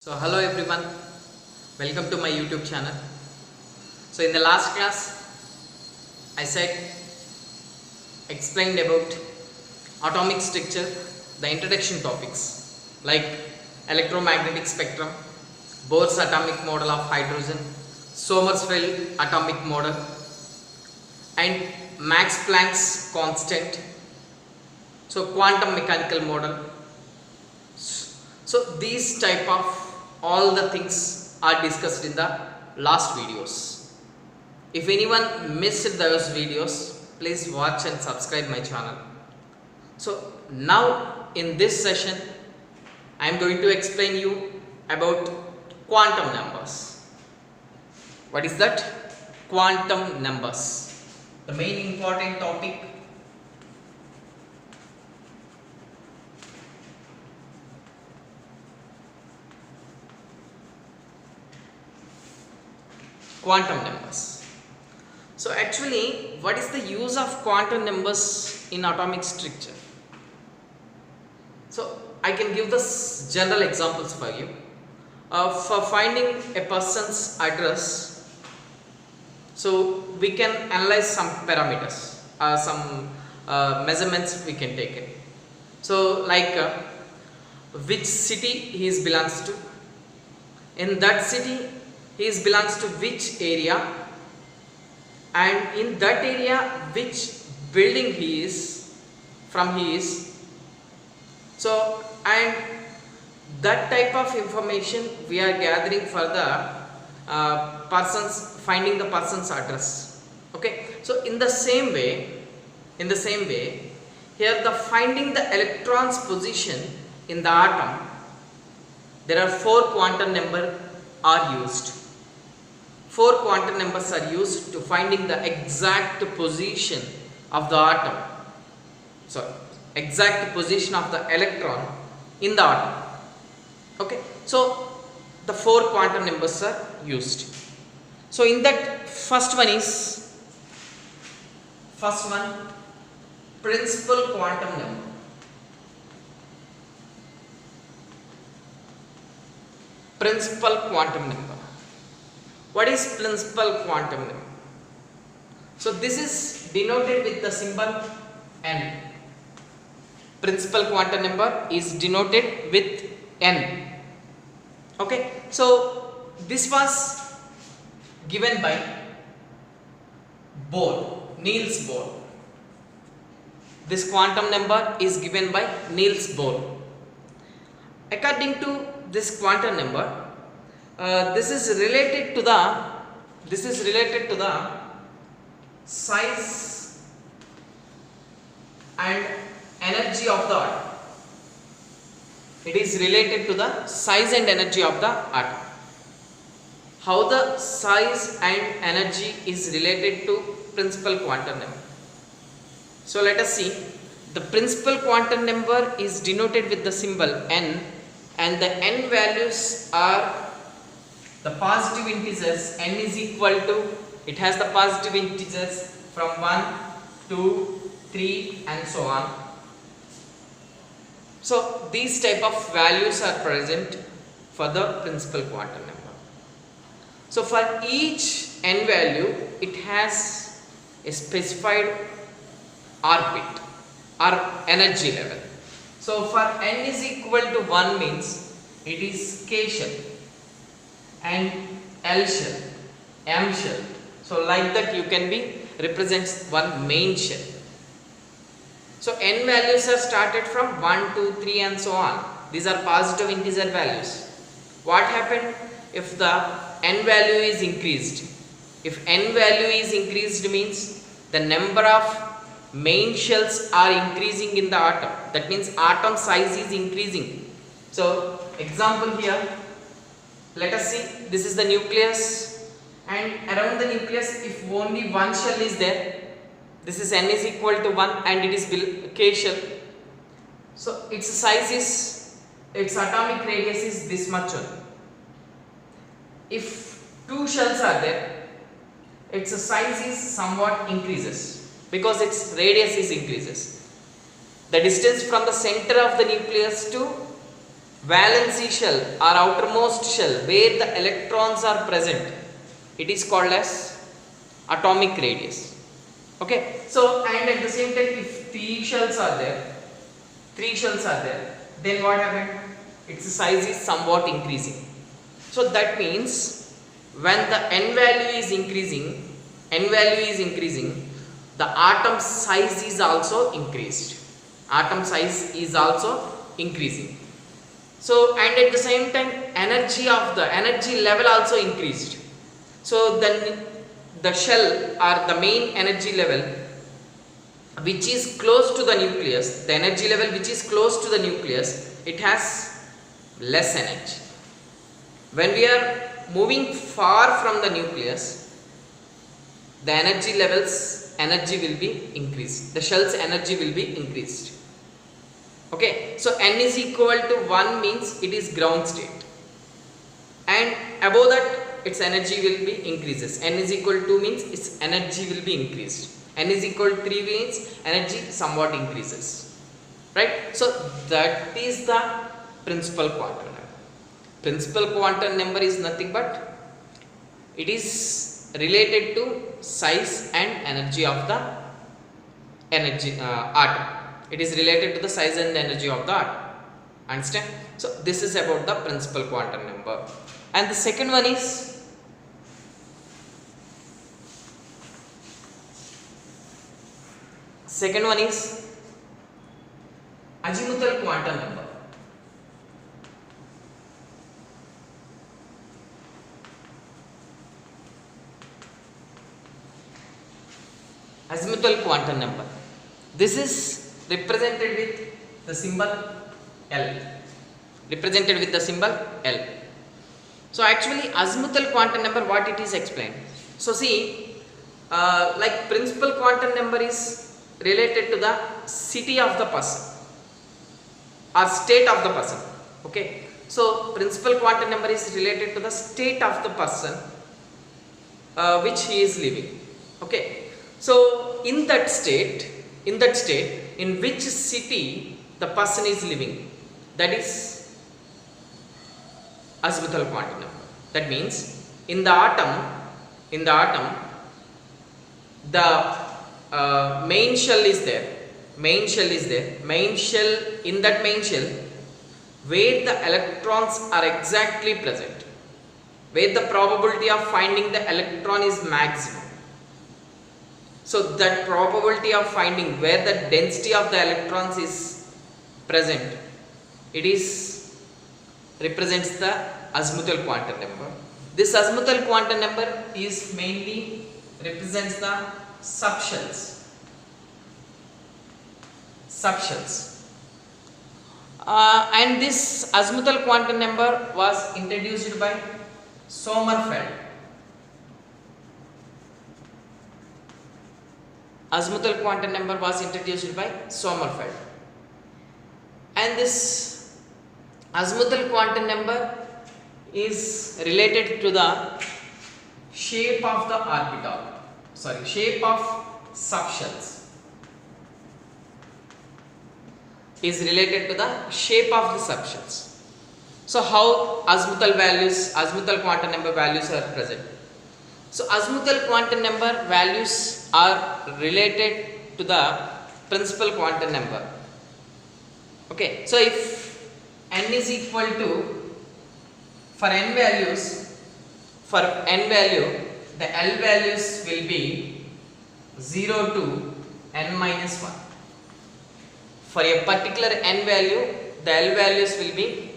So hello everyone, welcome to my YouTube channel. So in the last class I said explained about atomic structure, the introduction topics like electromagnetic spectrum, Bohr's atomic model of hydrogen, Sommerfeld atomic model and Max Planck's constant, so quantum mechanical model. So these type of all the things are discussed in the last videos. If anyone missed those videos, please watch and subscribe my channel. So now in this session I am going to explain you about quantum numbers. What is that? Quantum numbers, the main important topic. Quantum numbers. So actually, what is the use of quantum numbers in atomic structure? So I can give this general examples for you. For finding a person's address, so we can analyze some parameters, some measurements we can take it. So like which city he belongs to, in that city he belongs to which area, and in that area which building he is from. So and that type of information we are gathering for the finding the person's address. Okay, so in the same way here the finding the electron's position in the atom, there are 4 quantum number are used. 4 quantum numbers are used to finding the exact position of the atom. So exact position of the electron in the atom. Okay, so the 4 quantum numbers are used. So in that first one, principal quantum number. Principal quantum number. What is principal quantum number? So this is denoted with the symbol n. Principal quantum number is denoted with n. Okay, so this was given by Niels Bohr. This quantum number is given by Niels Bohr. According to this quantum number, this is related to the size and energy of the atom. It is related to the size and energy of the atom. How the size and energy is related to principal quantum number? So let us see. The principal quantum number is denoted with the symbol n, and the n values are the positive integers. N is equal to, it has the positive integers from 1, 2, 3 and so on. So these type of values are present for the principal quantum number. So for each n value it has a specified orbit or energy level. So for n is equal to 1 means it is K shell and L shell, M shell. So like that you can be represents one main shell. So n values are started from 1, 2, 3 and so on. These are positive integer values. What happened if the n value is increased? If n value is increased means the number of main shells are increasing in the atom. That means atom size is increasing. So example here, let us see, this is the nucleus, and around the nucleus if only one shell is there, this is n is equal to 1 and it is K shell. So its size is, its atomic radius is this much only. If 2 shells are there, its size is somewhat increases because its radius is increases. The distance from the center of the nucleus to valency shell or outermost shell where the electrons are present, it is called as atomic radius. Okay, so and at the same time if three shells are there, then what happened? Its size is somewhat increasing. So that means when the n value is increasing, the atom size is also increased. Atom size is also increasing. So and at the same time energy level also increased. So then the shell or the main energy level which is close to the nucleus, the energy level which is close to the nucleus, it has less energy. When we are moving far from the nucleus, the energy will be increased, the shell's energy will be increased. Okay, so n is equal to 1 means it is ground state, and above that its energy will be increases. N is equal to 2 means its energy will be increased. N is equal to 3 means energy somewhat increases, right? So that is the principal quantum number. Principal quantum number is nothing but it is related to size and energy of the atom. It is related to the size and energy of the atom. Understand? So this is about the principal quantum number. And the second one is azimuthal quantum number. Azimuthal quantum number. This is represented with the symbol L. So actually azimuthal quantum number, what it is explained. So see, like principal quantum number is related to the city of the person or state of the person. Okay, so principal quantum number is related to the state of the person which he is living. Okay, so in that state in which city the person is living, that is azimuthal quantum number. That means in the atom the main shell is there. In that main shell where the electrons are exactly present, where the probability of finding the electron is maximum. So that probability of finding where the density of the electrons is present, it is represents the azimuthal quantum number. This azimuthal quantum number is mainly represents the subshells. And this azimuthal quantum number was introduced by Sommerfeld. Azimuthal quantum number was introduced by Sommerfeld, and this azimuthal quantum number is related to the shape of the orbital, shape of subshells is related to the shape of the subshells. So how azimuthal quantum number values are present. So azimuthal quantum number values are related to the principal quantum number. Okay, so if n is equal to, for n value the L values will be 0 to n minus 1. For a particular n value, the L values will be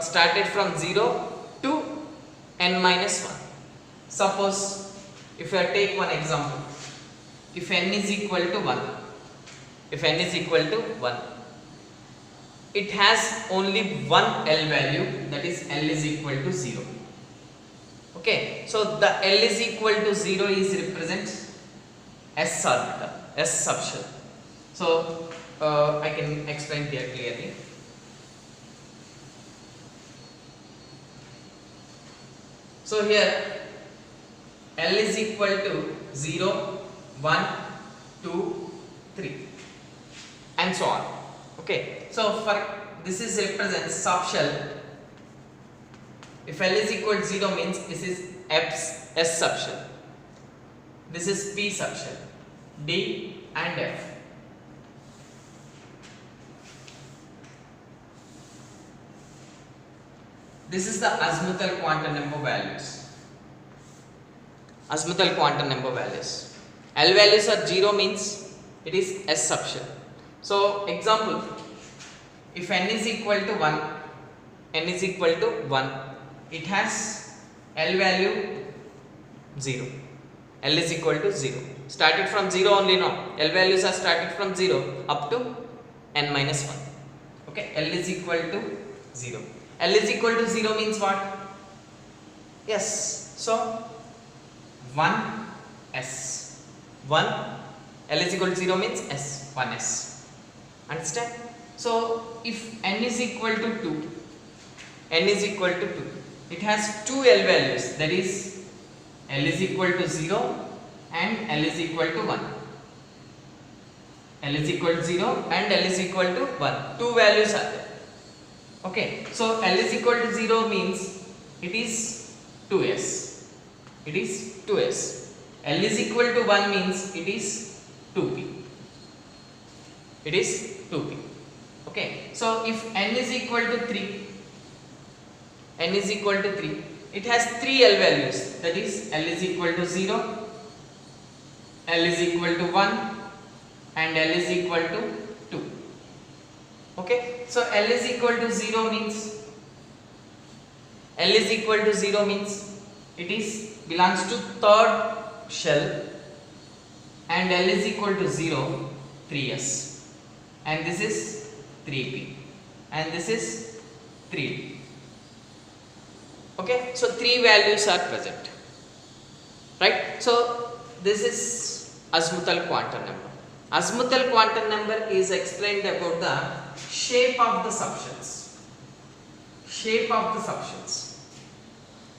started from 0 to n minus 1. Suppose if I take one example, if n is equal to 1, it has only one L value, that is L is equal to 0. Okay, so the L is equal to 0 is represents S orbital, S subshell. So I can explain here clearly. So here L is equal to 0, 1, 2, 3 and so on. Okay, so for this is represents subshell. If L is equal to 0 means this is S subshell. This is P subshell, D and F. This is the azimuthal quantum number values. Azimuthal quantum number values. L values are 0 means it is S subshell. So example, if n is equal to 1, it has L value 0. L is equal to 0. Started from 0 only now. L values are started from 0 up to n minus 1. Okay, L is equal to 0. L is equal to 0 means what? Yes. So 1s. 1 L is equal to 0 means S. 1s. Understand? So if n is equal to 2, it has two L values, that is L is equal to 0 and L is equal to 1. L is equal to 0 and L is equal to 1. Two values are there. Okay, so L is equal to 0 means it is 2s. It is 2s. L is equal to 1 means it is 2p. It is 2p. Okay, so if n is equal to 3, it has three L values, that is L is equal to 0, L is equal to 1 and L is equal to 2. Okay, so L is equal to 0 means it is belongs to third shell, and L is equal to 0, 3s, and this is 3p, and this is 3d. Okay, so three values are present, right? So this is azimuthal quantum number. Azimuthal quantum number is explained about the shape of the subshells.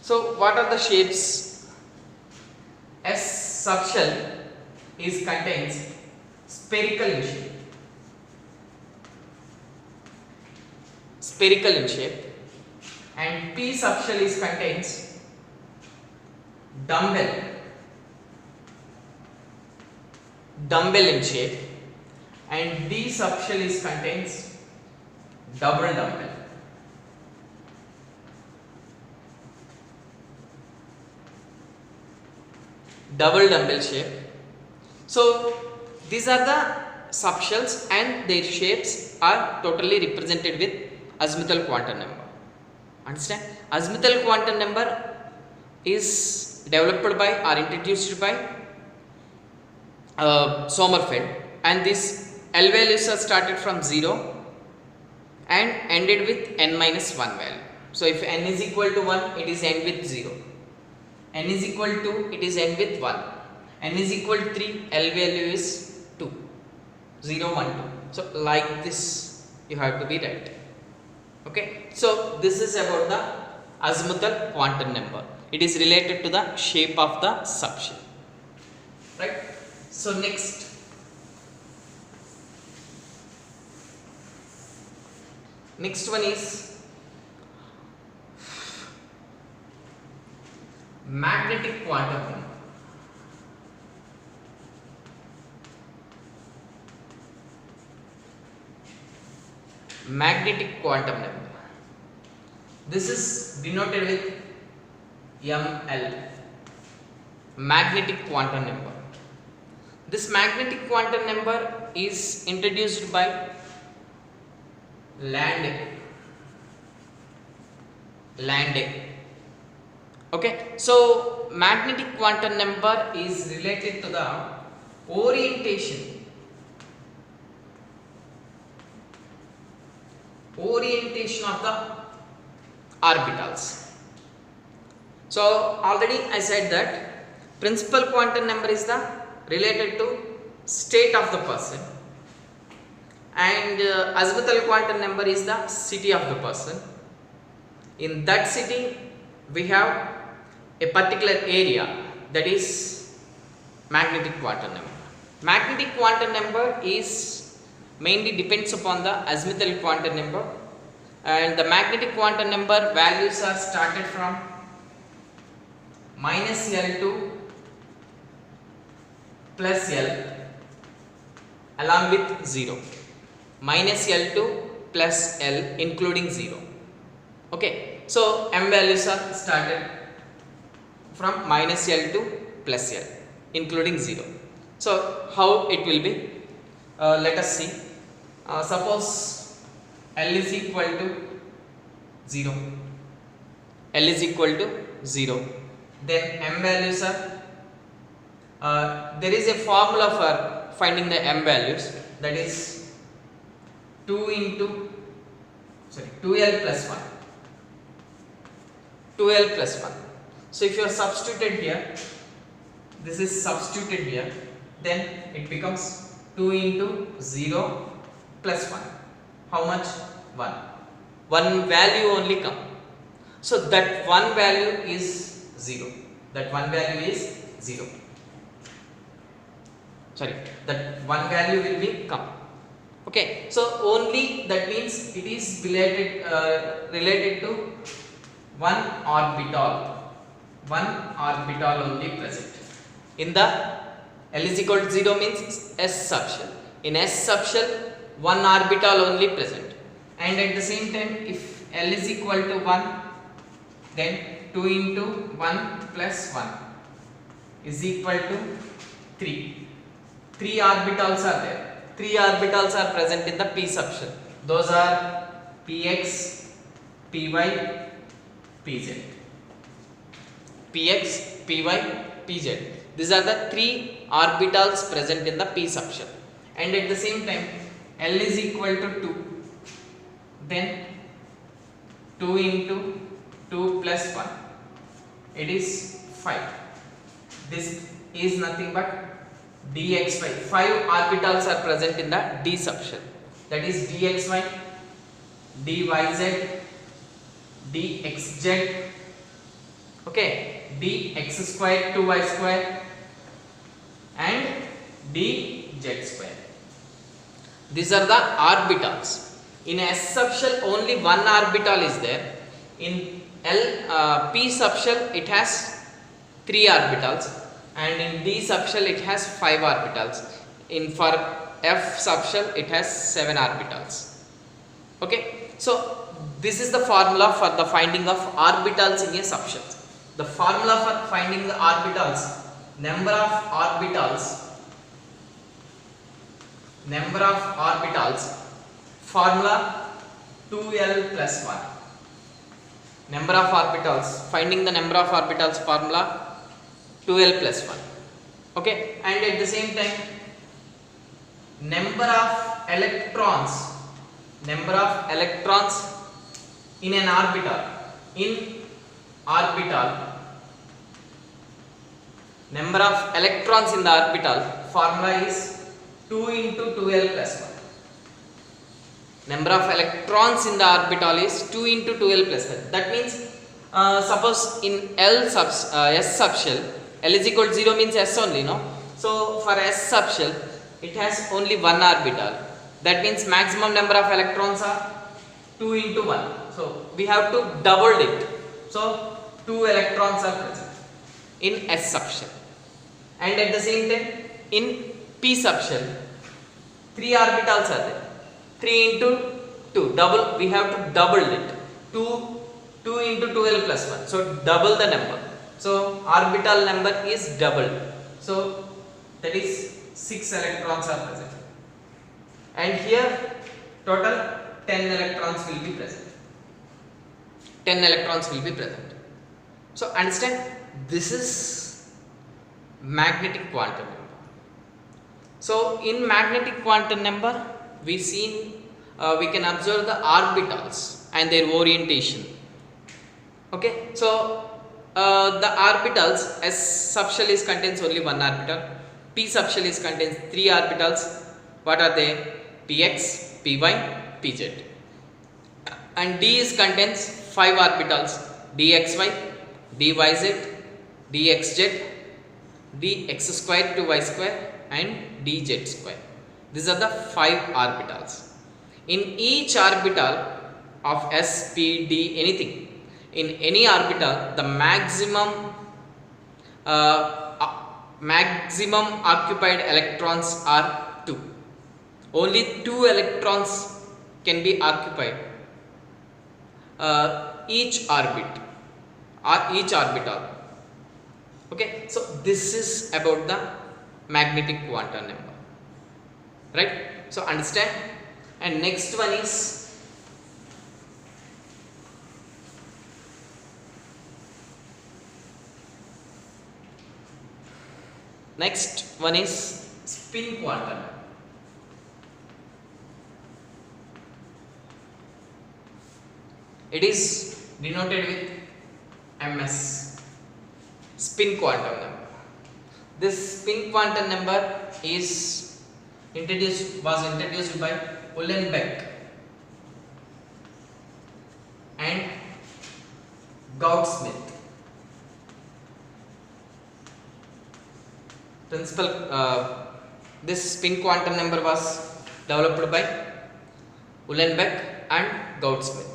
So what are the shapes? S subshell contains spherical in shape, and P subshell contains dumbbell in shape, and D subshell contains double dumbbell shape. So these are the subshells and their shapes are totally represented with azimuthal quantum number. Understand? Azimuthal quantum number is developed by or introduced by Sommerfeld, and these L values are started from 0 and ended with n minus 1 value. So if n is equal to 1, it is end with 0. N is equal to 2, it is end with 1. N is equal to 3, L value is 2. 0, 1, 2. So like this you have to be right. Okay, so this is about the azimuthal quantum number. It is related to the shape of the subshell, right? So next, one is magnetic quantum number. Magnetic quantum number. This is denoted with ML. Magnetic quantum number. This magnetic quantum number is introduced by Landé. Okay, so magnetic quantum number is related to the orientation of the orbitals. So already I said that principal quantum number is the related to state of the person, and azimuthal quantum number is the city of the person. In that city we have a particular area, that is magnetic quantum number. Magnetic quantum number is mainly depends upon the azimuthal quantum number, and the magnetic quantum number values are started from minus L to plus L along with 0, minus L to plus L including 0. Okay, so m values are started from minus L to plus L including 0. So how it will be? Let us see. Suppose L is equal to 0. L is equal to 0. Then m values are, there is a formula for finding the m values, that is 2L plus 1. 2L plus 1. So if you are substituted here, this is substituted here, then it becomes 2 into 0 plus 1. How much? 1. One value only come. So that one value is 0. That one value is 0. Sorry, that one value will be come. Okay, so only that means it is related to one orbital only present. In the L is equal to 0 means S subshell. In S subshell, one orbital only present. And at the same time, if L is equal to 1, then 2 into 1 plus 1 is equal to 3. 3 orbitals are there. 3 orbitals are present in the P subshell. Those are Px, Py, Pz. Px, Py, Pz. These are the 3 orbitals present in the P subshell. And at the same time, L is equal to 2. Then 2 into 2 plus 1. It is 5. This is nothing but dxy. 5 orbitals are present in the D subshell. That is dxy, dyz, dxz, okay, dx square 2y square and dz square. These are the orbitals. In S subshell only one orbital is there. In P subshell it has 3 orbitals, and in D subshell it has 5 orbitals. For F subshell it has 7 orbitals. Okay, so this is the formula for the finding of orbitals in a subshell. The formula for finding the orbitals, number of orbitals, formula 2L plus 1. Number of orbitals, finding the number of orbitals, formula 2L plus 1. Okay, and at the same time, number of electrons in an orbital. Number of electrons in the orbital, formula is 2 into 2L plus 1. Number of electrons in the orbital is 2 into 2L plus 1. That means, suppose in S subshell, L is equal to 0 means S only, no? So for S subshell, it has only one orbital. That means maximum number of electrons are 2 into 1. So we have to double it. So 2 electrons are present in S subshell. And at the same time, in P subshell, 3 orbitals are there. 3 into 2, double, we have to double it. 2 into 2L plus 1. So double the number. So orbital number is doubled. So that is 6 electrons are present. And here total 10 electrons will be present. 10 electrons will be present. So understand, this is magnetic quantum number. So in magnetic quantum number, we can observe the orbitals and their orientation. Okay, so the orbitals, S subshell is contains only one orbital, P subshell is contains 3 orbitals. What are they? Px, Py, Pz. And D is contains 5 orbitals, dxy, dyz, dxz, dx square 2y square and dz square. These are the 5 orbitals. In each orbital of s, p, d, anything, in any orbital, the maximum occupied electrons are 2. Only 2 electrons can be occupied each orbital. Okay, so this is about the magnetic quantum number, right? So understand. And next one is spin quantum. It is denoted with ms, spin quantum number. This spin quantum number was introduced by Uhlenbeck and Gaudsmit. This spin quantum number was developed by Uhlenbeck and Gaudsmit.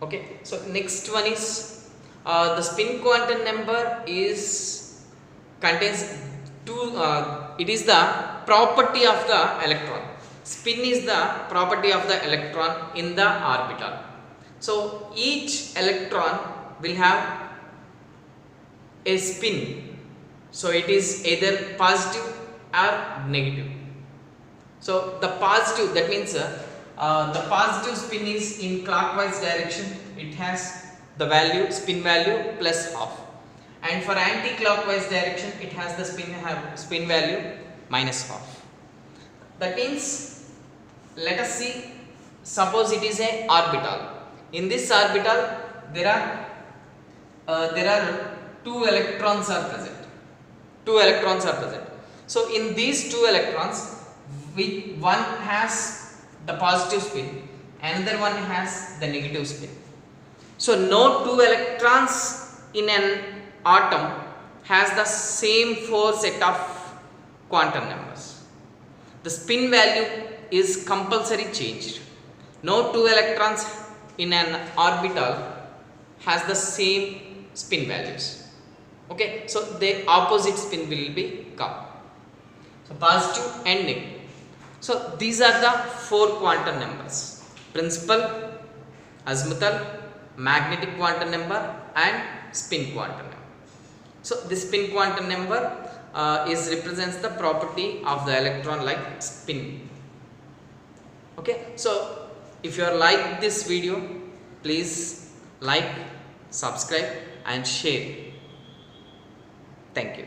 Okay, so next one is the spin quantum number contains two. It is the property of the electron. Spin is the property of the electron in the orbital. So each electron will have a spin. So it is either positive or negative. So the positive, that means the positive spin is in clockwise direction. It has the spin value plus half, and for anti-clockwise direction it has the spin value minus half. That means, let us see, suppose it is a orbital. In this orbital there are 2 electrons are present. So in these 2 electrons, one has the positive spin, another one has the negative spin. So no 2 electrons in an atom has the same 4 set of quantum numbers. The spin value is compulsory changed. No 2 electrons in an orbital has the same spin values. Okay, so the opposite spin will be come. So positive and negative. So these are the 4 quantum numbers: principal, azimuthal, magnetic quantum number and spin quantum number. So this spin quantum number represents the property of the electron like spin. Okay, so if you are like this video, please like, subscribe and share. Thank you.